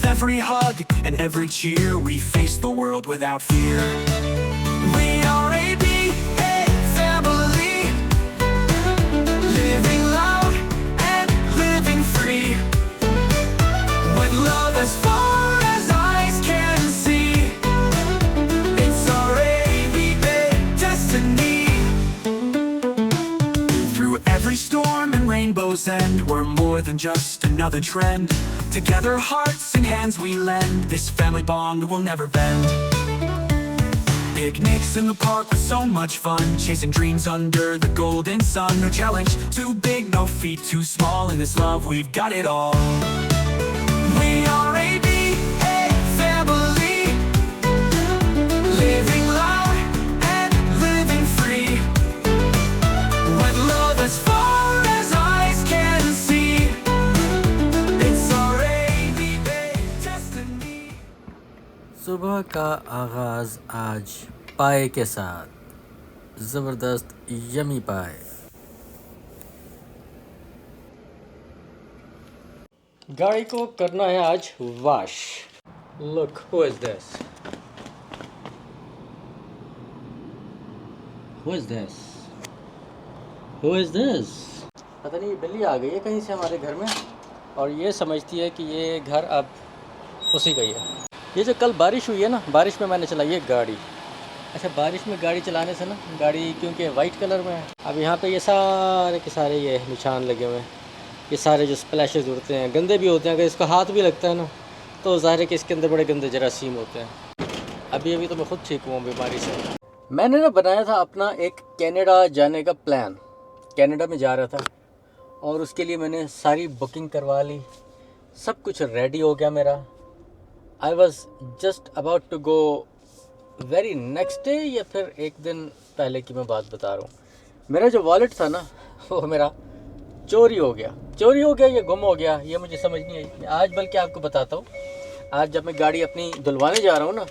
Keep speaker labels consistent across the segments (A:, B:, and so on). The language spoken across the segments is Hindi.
A: every hug and every cheer, we face the world without fear. We are ABA family, living loud and living free. When love as far as eyes can see, it's our ABA destiny. Through every storm and rainbow's end, we're more than just another trend. Together, hearts and hands we lend, this family bond will never bend. Picnics in the park with so much fun, chasing dreams under the golden sun. No challenge too big, no feat too small, in this love we've got it all. We are ABA family, living loud and living free. With love as far as eyes can see, it's our ABA destiny.
B: सुबह का आगाज़ आज पाए के साथ, ज़बरदस्त यमी पाए। गाड़ी को करना है आज wash. Look, who is this? Who is this? Who is this? पता नहीं, बिल्ली आ गई है कहीं से हमारे घर में और ये समझती है कि ये घर अब उसी का ही है। ये जो कल बारिश हुई है ना, बारिश में मैंने चलाई है गाड़ी। अच्छा, बारिश में गाड़ी चलाने से ना, गाड़ी क्योंकि वाइट कलर में है, अब यहाँ पे ये सारे के सारे ये निशान लगे हुए हैं। ये सारे जो स्प्लैशेस उड़ते हैं, गंदे भी होते हैं। अगर इसका हाथ भी लगता है ना, तो ज़ाहिर है कि इसके अंदर बड़े गंदे जरासीम होते हैं। अभी तो मैं खुद ठीक हुआ बीमारी से। मैंने ना बनाया था अपना एक कनाडा जाने का प्लान। कनाडा में जा रहा था और उसके लिए मैंने सारी बुकिंग करवा ली, सब कुछ रेडी हो गया मेरा। I was just about to go very next day, या फिर एक दिन पहले की मैं बात बता रहा हूँ। मेरा जो वॉलेट था ना, वो मेरा चोरी हो गया या गुम हो गया, ये मुझे समझ नहीं आई। आज बल्कि आपको बताता हूँ, आज जब मैं गाड़ी अपनी धुलवाने जा रहा हूँ ना,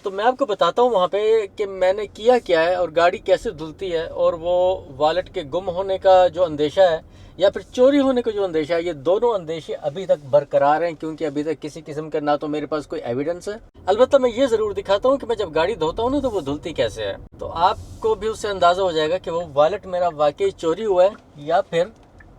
B: तो मैं आपको बताता हूँ वहाँ पे कि मैंने किया क्या है और गाड़ी कैसे धुलती है, और वो वॉलेट के गुम होने का जो अंदेशा है या फिर चोरी होने का जो अंदेशा है, ये दोनों अंदेशे अभी तक बरकरार हैं, क्योंकि अभी तक किसी किस्म का ना तो मेरे पास कोई एविडेंस है। अलबत्ता मैं ये ज़रूर दिखाता हूँ कि मैं जब गाड़ी धोता हूँ ना, तो वो धुलती कैसे है, तो आपको भी उससे अंदाज़ा हो जाएगा कि वो वॉलेट मेरा वाकई चोरी हुआ है या फिर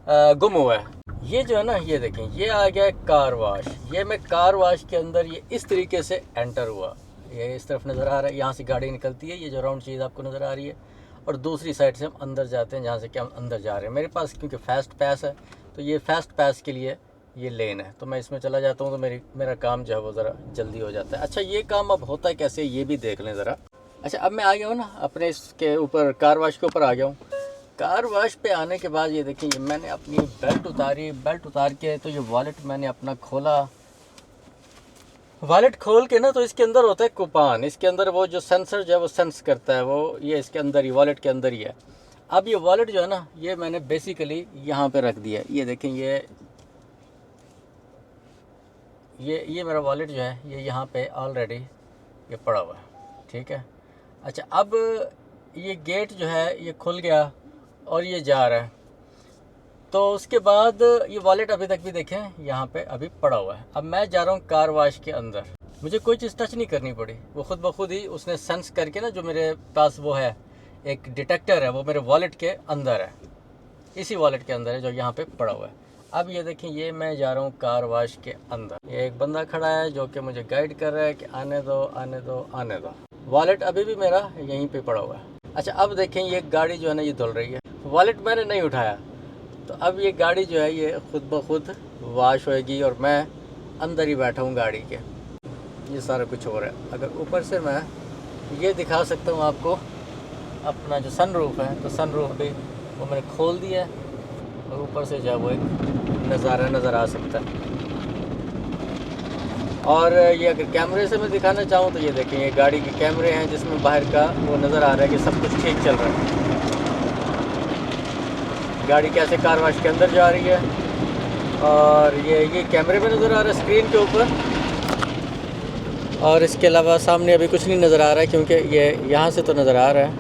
B: गुम हुआ है। ये जो है ना, ये देखें, ये आ गया है कार वाश। ये मैं कार वाश के अंदर ये इस तरीके से एंटर हुआ, ये इस तरफ नज़र आ रहा है, यहाँ से गाड़ी निकलती है, ये जो राउंड चीज़ आपको नज़र आ रही है, और दूसरी साइड से हम अंदर जाते हैं, जहाँ से कि हम अंदर जा रहे हैं। मेरे पास क्योंकि फ़ास्ट पास है, तो ये फ़ास्ट पास के लिए ये लेन है, तो मैं इसमें चला जाता हूँ, तो मेरा काम जो है वो ज़रा जल्दी हो जाता है। अच्छा, ये काम अब होता है कैसे, ये भी देख लें ज़रा। अच्छा, अब मैं आ गया हूँ ना अपने इसके ऊपर, कार वाश के ऊपर आ गया हूँ। कार वाश पे आने के बाद ये देखिए, मैंने अपनी बेल्ट उतारी, बेल्ट उतार के तो ये वॉलेट मैंने अपना खोला। वॉलेट खोल के ना, तो इसके अंदर होता है कूपन, इसके अंदर वो जो सेंसर जो है वो सेंस करता है, वो ये इसके अंदर ही, वॉलेट के अंदर ही है। अब ये वॉलेट जो है ना, ये मैंने बेसिकली यहाँ पे रख दिया। ये देखें, ये मेरा वॉलेट जो है ये यहाँ पे ऑलरेडी ये पड़ा हुआ है, ठीक है। अच्छा, अब ये गेट जो है ये खुल गया और ये जा रहा है, तो उसके बाद ये वॉलेट अभी तक भी देखें यहाँ पे अभी पड़ा हुआ है। अब मैं जा रहा हूँ कार वाश के अंदर, मुझे कोई चीज़ टच नहीं करनी पड़ी, वो खुद ब खुद ही उसने सेंस करके ना, जो मेरे पास वो है एक डिटेक्टर है, वो मेरे वॉलेट के अंदर है, इसी वॉलेट के अंदर है जो यहाँ पे पड़ा हुआ है। अब ये देखें, ये मैं जा रहा हूँ कार वाश के अंदर। ये एक बंदा खड़ा है जो कि मुझे गाइड कर रहा है कि आने दो आने दो आने दो। वॉलेट अभी भी मेरा यहीं पे पड़ा हुआ है। अच्छा, अब देखें, ये गाड़ी जो है ना ये धुल रही है, वॉलेट मैंने नहीं उठाया, तो अब ये गाड़ी जो है ये खुद ब खुद वाश होएगी और मैं अंदर ही बैठा हूँ गाड़ी के। ये सारा कुछ हो रहा है। अगर ऊपर से मैं ये दिखा सकता हूँ आपको, अपना जो सनरूफ है, तो सनरूफ भी वो मैंने खोल दिया है और ऊपर से जो है वो एक नज़ारा नज़र आ सकता है। और ये अगर कैमरे से मैं दिखाना चाहूँ तो ये देखें, ये गाड़ी के कैमरे हैं जिसमें बाहर का वो नज़र आ रहा है कि सब कुछ ठीक चल रहा है। गाड़ी कैसे कार वाश के अंदर जा रही है, और ये कैमरे में नज़र आ रहा है स्क्रीन के ऊपर। और इसके अलावा सामने अभी कुछ नहीं नज़र आ रहा है, क्योंकि ये यहाँ से तो नज़र आ रहा है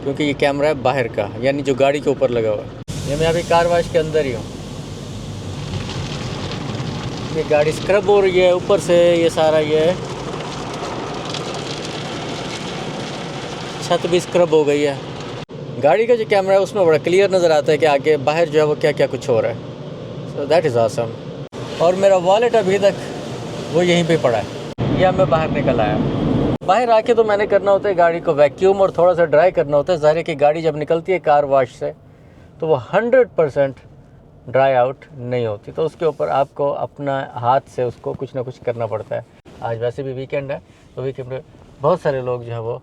B: क्योंकि ये कैमरा है बाहर का, यानी जो गाड़ी के ऊपर लगा हुआ है। ये मैं अभी कार वाश के अंदर ही हूँ। ये गाड़ी स्क्रब हो रही है ऊपर से, ये सारा ये छत भी स्क्रब हो गई है। गाड़ी का जो कैमरा है उसमें बड़ा क्लियर नज़र आता है कि आगे बाहर जो है वो क्या क्या कुछ हो रहा है। So that is awesome. और मेरा वॉलेट अभी तक वो यहीं पे पड़ा है, या मैं बाहर निकल आया। बाहर आके तो मैंने करना होता है गाड़ी को वैक्यूम और थोड़ा सा ड्राई करना होता है। ज़ाहिर है कि गाड़ी जब निकलती है कार वॉश से तो वो 100% ड्राई आउट नहीं होती, तो उसके ऊपर आपको अपना हाथ से उसको कुछ ना कुछ करना पड़ता है। आज वैसे भी वीकेंड है, तो वीकेंड में बहुत सारे लोग जो है वो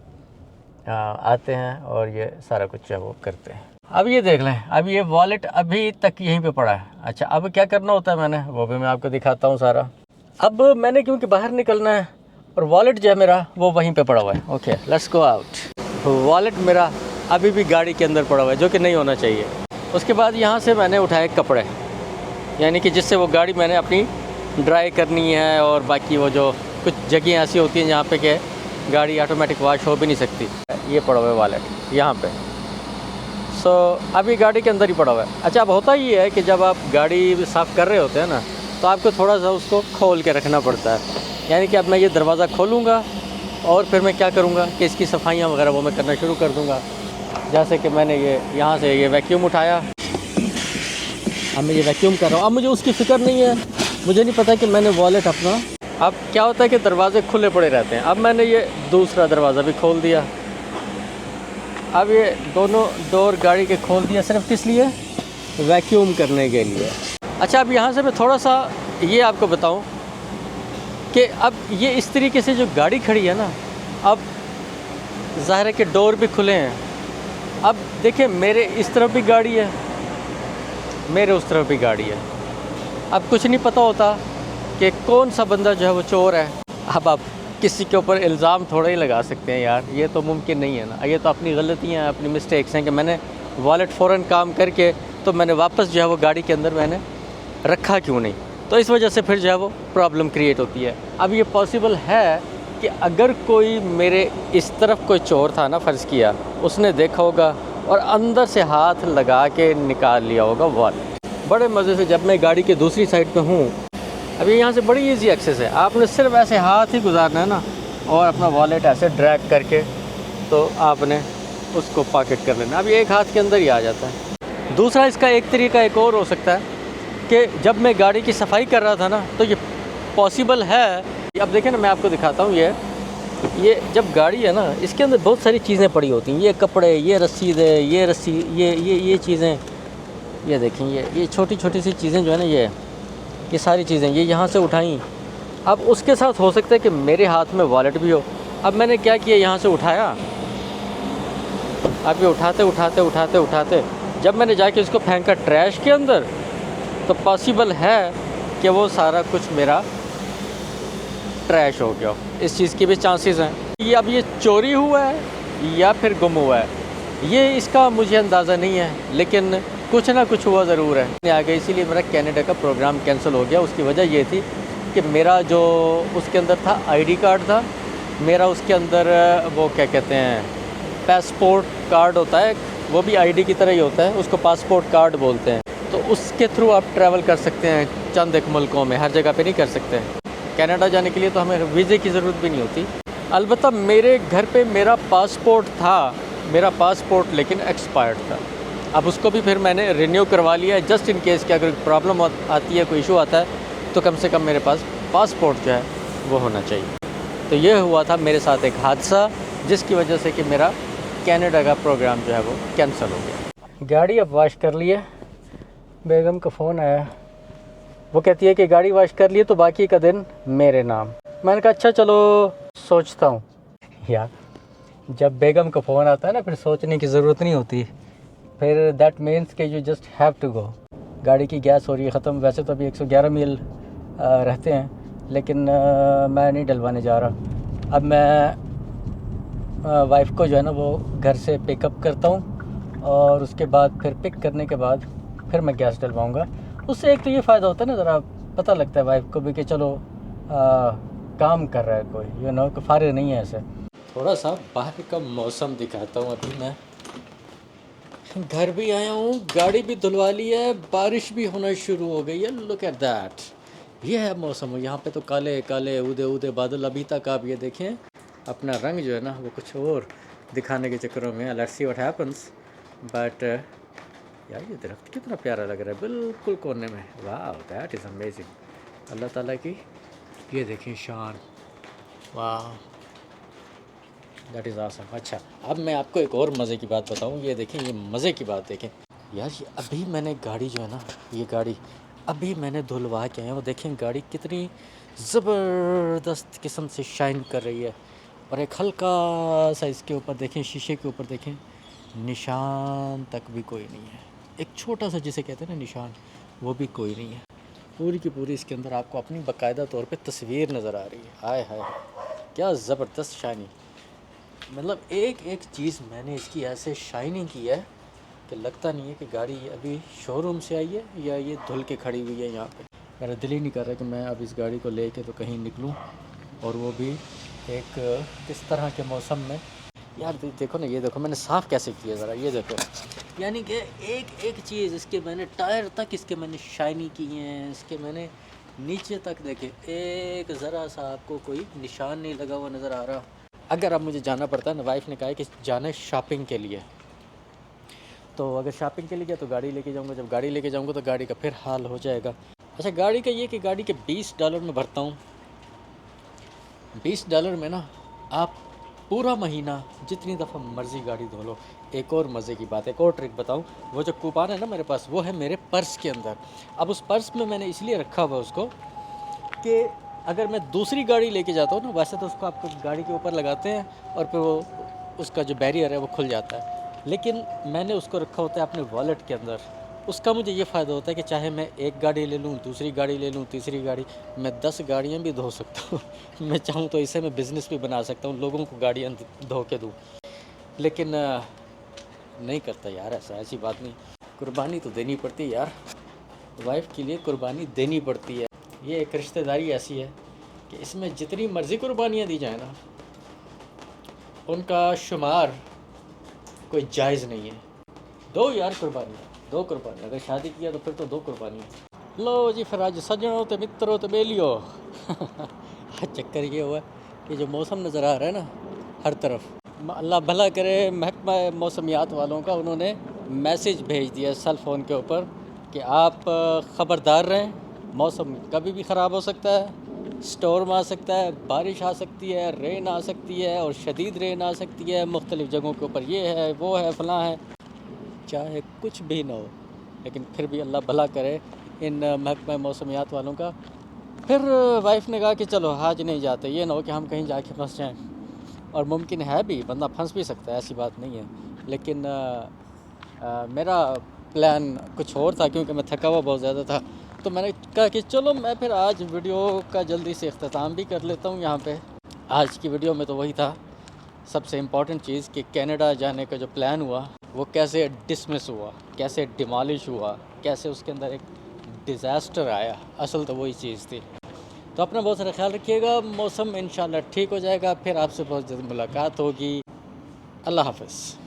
B: आते हैं और ये सारा कुछ जो है वो करते हैं। अब ये देख लें, अब ये वॉलेट अभी तक यहीं पे पड़ा है। अच्छा, अब क्या करना होता है मैंने वो भी मैं आपको दिखाता हूँ सारा। अब मैंने क्योंकि बाहर निकलना है और वॉलेट जो है मेरा वो वहीं पे पड़ा हुआ है। Okay, let's go out. Wallet मेरा अभी भी गाड़ी के अंदर पड़ा हुआ है, जो कि नहीं होना चाहिए। उसके बाद यहाँ से मैंने उठाए कपड़े, यानी कि जिससे वो गाड़ी मैंने अपनी ड्राई करनी है, और बाकी वो जो कुछ जगह ऐसी होती हैं जहाँ पे कि गाड़ी ऑटोमेटिक वॉश हो भी नहीं सकती। ये पड़ा हुआ है वॉलेट यहाँ पे। सो अभी गाड़ी के अंदर ही पड़ा हुआ है। अच्छा, अब होता ही है कि जब आप गाड़ी साफ़ कर रहे होते हैं ना, तो आपको थोड़ा सा उसको खोल के रखना पड़ता है। यानी कि अब मैं ये दरवाज़ा खोलूँगा और फिर मैं क्या करूँगा कि इसकी सफाइयाँ वगैरह वो मैं करना शुरू कर दूँगा। जैसे कि मैंने ये यहाँ से ये वैक्यूम उठाया, अब मैं ये वैक्यूम कर रहा हूँ। अब मुझे उसकी फ़िक्र नहीं है, मुझे नहीं पता कि मैंने वॉलेट अपना, अब क्या होता है कि दरवाजे खुले पड़े रहते हैं। अब मैंने ये दूसरा दरवाज़ा भी खोल दिया। अब ये दोनों डोर गाड़ी के खोल दिया, सिर्फ किस लिए? वैक्यूम करने के लिए। अच्छा, अब यहाँ से मैं थोड़ा सा ये आपको बताऊँ कि अब ये इस तरीके से जो गाड़ी खड़ी है ना, अब ज़ाहिर है कि डोर भी खुले हैं। अब देखिए, मेरे इस तरफ भी गाड़ी है, मेरे उस तरफ भी गाड़ी है। अब कुछ नहीं पता होता कि कौन सा बंदा जो है वो चोर है। अब आप किसी के ऊपर इल्ज़ाम थोड़ा ही लगा सकते हैं यार, ये तो मुमकिन नहीं है ना। ये तो अपनी गलतियाँ, अपनी मिस्टेक्स हैं कि मैंने वॉलेट फ़ौरन काम करके तो मैंने वापस जो है वो गाड़ी के अंदर मैंने रखा क्यों नहीं, तो इस वजह से फिर जो है वो प्रॉब्लम क्रिएट होती है। अब ये पॉसिबल है कि अगर कोई मेरे इस तरफ कोई चोर था ना, फ़र्ज़ किया उसने देखा होगा और अंदर से हाथ लगा के निकाल लिया होगा वॉलेट। बड़े मज़े से जब मैं गाड़ी के दूसरी साइड पे हूँ, अभी यहाँ से बड़ी इजी एक्सेस है। आपने सिर्फ ऐसे हाथ ही गुजारना है ना, और अपना वॉलेट ऐसे ड्रैग करके तो आपने उसको पॉकेट कर लेना। अभी एक हाथ के अंदर ही आ जाता है। दूसरा इसका एक तरीका एक और हो सकता है कि जब मैं गाड़ी की सफाई कर रहा था ना, तो ये पॉसिबल है। अब देखें ना, मैं आपको दिखाता हूँ। ये जब गाड़ी है ना, इसके अंदर बहुत सारी चीज़ें पड़ी होती हैं। ये कपड़े, ये रसीद है, ये रस्सी, ये चीज़ें, ये देखें, ये छोटी छोटी सी चीज़ें जो है ना, ये सारी चीज़ें ये यहाँ से उठाई। अब उसके साथ हो सकता है कि मेरे हाथ में वॉलेट भी हो। अब मैंने क्या किया, यहाँ से उठाया। अब ये उठाते उठाते उठाते उठाते जब मैंने जाके इसको फेंका ट्रैश के अंदर, तो पॉसिबल है कि वो सारा कुछ मेरा ट्रैश हो गया। इस चीज़ की भी चांसेस हैं। ये अब ये चोरी हुआ है या फिर गुम हुआ है, ये इसका मुझे अंदाज़ा नहीं है, लेकिन कुछ ना कुछ हुआ ज़रूर है। आ गया, इसीलिए मेरा कनाडा का प्रोग्राम कैंसिल हो गया। उसकी वजह ये थी कि मेरा जो उसके अंदर था आईडी कार्ड था मेरा, उसके अंदर वो क्या कहते हैं, पासपोर्ट कार्ड होता है, वो भी आईडी की तरह ही होता है, उसको पासपोर्ट कार्ड बोलते हैं। तो उसके थ्रू आप ट्रैवल कर सकते हैं चंद एक मुल्कों में, हर जगह पे नहीं कर सकते। कनाडा जाने के लिए तो हमें वीज़े की ज़रूरत भी नहीं होती। अलबत्ता मेरे घर पे मेरा पासपोर्ट था, मेरा पासपोर्ट लेकिन एक्सपायर्ड था। अब उसको भी फिर मैंने रिन्यू करवा लिया है, जस्ट इन केस कि अगर प्रॉब्लम आती है, कोई इशू आता है, तो कम से कम मेरे पास पासपोर्ट जो है वो होना चाहिए। तो ये हुआ था मेरे साथ एक हादसा, जिसकी वजह से कि मेरा कनाडा का प्रोग्राम जो है वो कैंसिल हो गया। गाड़ी अब वॉश कर ली है, बेगम का फ़ोन आया, वो कहती है कि गाड़ी वॉश कर लिए तो बाकी का दिन मेरे नाम। मैंने कहा अच्छा चलो सोचता हूँ। यार जब बेगम का फ़ोन आता है ना, फिर सोचने की ज़रूरत नहीं होती, फिर दैट मीन्स कि you just have to go. गाड़ी की गैस हो रही है ख़त्म। वैसे तो अभी 111 मील रहते हैं, लेकिन मैं नहीं डलवाने जा रहा। अब मैं वाइफ को जो है ना वो घर से पिकअप करता हूँ, और उसके बाद फिर पिक करने के बाद फिर मैं गैस डलवाऊँगा। उससे एक तो ये फ़ायदा होता है ना, ज़रा पता लगता है वाइफ को भी कि चलो काम कर रहा है कोई, यू नो, कि फारिग नहीं है ऐसे। थोड़ा सा बाहर का मौसम दिखाता हूँ। अभी मैं घर भी आया हूँ, गाड़ी भी धुलवा ली है, बारिश भी होना शुरू हो गई है। लुक एट दैट, ये है मौसम। यहाँ पे तो काले काले उदे उदे बादल। अभी तक आप ये देखें अपना रंग जो है ना वो कुछ और दिखाने के चक्करों में। Let's see what happens. But यार ये दरख्त कितना प्यारा लग रहा है बिल्कुल कोने में। वाह दैट इज़ अमेजिंग। अल्लाह ताला की ये देखें शान। वाह दैट इज़ आसम। अच्छा अब मैं आपको एक और मज़े की बात बताऊँ। ये देखें ये मज़े की बात देखें यार। ये अभी मैंने गाड़ी जो है ना ये गाड़ी अभी मैंने धुलवा के आया। वो देखें गाड़ी कितनी ज़बरदस्त किस्म से शाइन कर रही है। और एक हल्का सा इसके ऊपर देखें शीशे के ऊपर देखें निशान तक भी कोई नहीं है। एक छोटा सा जिसे कहते हैं ना निशान वो भी कोई नहीं है। पूरी की पूरी इसके अंदर आपको अपनी बाकायदा तौर पे तस्वीर नज़र आ रही है। हाय हाय क्या ज़बरदस्त शाइनिंग। मतलब एक एक चीज़ मैंने इसकी ऐसे शाइनिंग की है कि लगता नहीं है कि गाड़ी अभी शोरूम से आई है या ये धुल के खड़ी हुई है यहाँ पे। मेरा दिल ही नहीं कर रहा कि मैं अब इस गाड़ी को लेके तो कहीं निकलूँ, और वो भी एक किस तरह के मौसम में। यार देखो ना, ये देखो मैंने साफ़ कैसे किया ज़रा, ये देखो। यानी कि एक एक चीज़ इसके मैंने टायर तक इसके मैंने शाइनी की हैं, इसके मैंने नीचे तक देखे एक ज़रा सा आपको कोई निशान नहीं लगा हुआ नज़र आ रहा। अगर अब मुझे जाना पड़ता है ना, वाइफ ने कहा है कि जाना है शॉपिंग के लिए, तो अगर शॉपिंग के लिए गया तो गाड़ी लेके जाऊंगा। जब गाड़ी लेके जाऊंगा तो गाड़ी का फिर हाल हो जाएगा। अच्छा गाड़ी का ये कि गाड़ी के $20 में भरता हूँ। $20 में ना आप पूरा महीना जितनी दफ़ा मर्ज़ी गाड़ी धो लो। एक और मज़े की बात, एक और ट्रिक बताऊँ। वो जो कूपन है ना मेरे पास, वो है मेरे पर्स के अंदर। अब उस पर्स में मैंने इसलिए रखा हुआ उसको कि अगर मैं दूसरी गाड़ी लेके जाता हूँ ना, वैसे तो उसको आप गाड़ी के ऊपर लगाते हैं और फिर वो उसका जो बैरियर है वो खुल जाता है, लेकिन मैंने उसको रखा होता है अपने वॉलेट के अंदर। उसका मुझे ये फ़ायदा होता है कि चाहे मैं एक गाड़ी ले लूँ, दूसरी गाड़ी ले लूँ, तीसरी गाड़ी, मैं 10 गाड़ियाँ भी धो सकता हूँ। मैं चाहूँ तो इसे मैं बिज़नेस भी बना सकता हूँ, लोगों को गाड़ियाँ धो के दूँ। लेकिन नहीं करता यार ऐसी बात नहीं। कुर्बानी तो देनी पड़ती है यार, वाइफ के लिए कुर्बानी देनी पड़ती है। ये एक रिश्तेदारी ऐसी है कि इसमें जितनी मर्ज़ी कुर्बानियाँ दी जाए ना, उनका शुमार कोई जायज़ नहीं है। दो यार कुर्बानियाँ, दो कुर्बानी। अगर शादी किया तो फिर तो दो कुर्बानियाँ। लो जी फिर आज सज्जनों तो मित्रों तो बेलियो। चक्कर ये हुआ कि जो मौसम नज़र आ रहा है ना हर तरफ, अल्लाह भला करे महकमा मौसमियात वालों का, उन्होंने मैसेज भेज दिया सेल फ़ोन के ऊपर कि आप ख़बरदार रहें, मौसम कभी भी ख़राब हो सकता है, स्टॉर्म आ सकता है, बारिश आ सकती है, रेन आ सकती है और शदीद रेन आ सकती है। मुख्तलिफ़ जगहों के ऊपर ये है वो है फ़लाँ है, चाहे कुछ भी ना हो, लेकिन फिर भी अल्लाह भला करे इन महकमा मौसमियात वालों का। फिर वाइफ ने कहा कि चलो आज नहीं जाते, ये ना हो कि हम कहीं जाके फंस जाएं। और मुमकिन है भी, बंदा फंस भी सकता है, ऐसी बात नहीं है। लेकिन मेरा प्लान कुछ और था, क्योंकि मैं थका हुआ बहुत ज़्यादा था। तो मैंने कहा कि चलो मैं फिर आज वीडियो का जल्दी से इख्तिताम भी कर लेता हूँ यहाँ पे। आज की वीडियो में तो वही था सबसे इम्पॉर्टेंट चीज़ कि कनाडा जाने का जो प्लान हुआ वो कैसे डिसमिस हुआ, कैसे डिमॉलिश हुआ, कैसे उसके अंदर एक डिज़ास्टर आया। असल तो वही चीज़ थी। तो अपना बहुत सारा ख्याल रखिएगा। मौसम इंशाल्लाह ठीक हो जाएगा। फिर आपसे बहुत जल्द मुलाकात होगी। अल्लाह हाफ़िज़।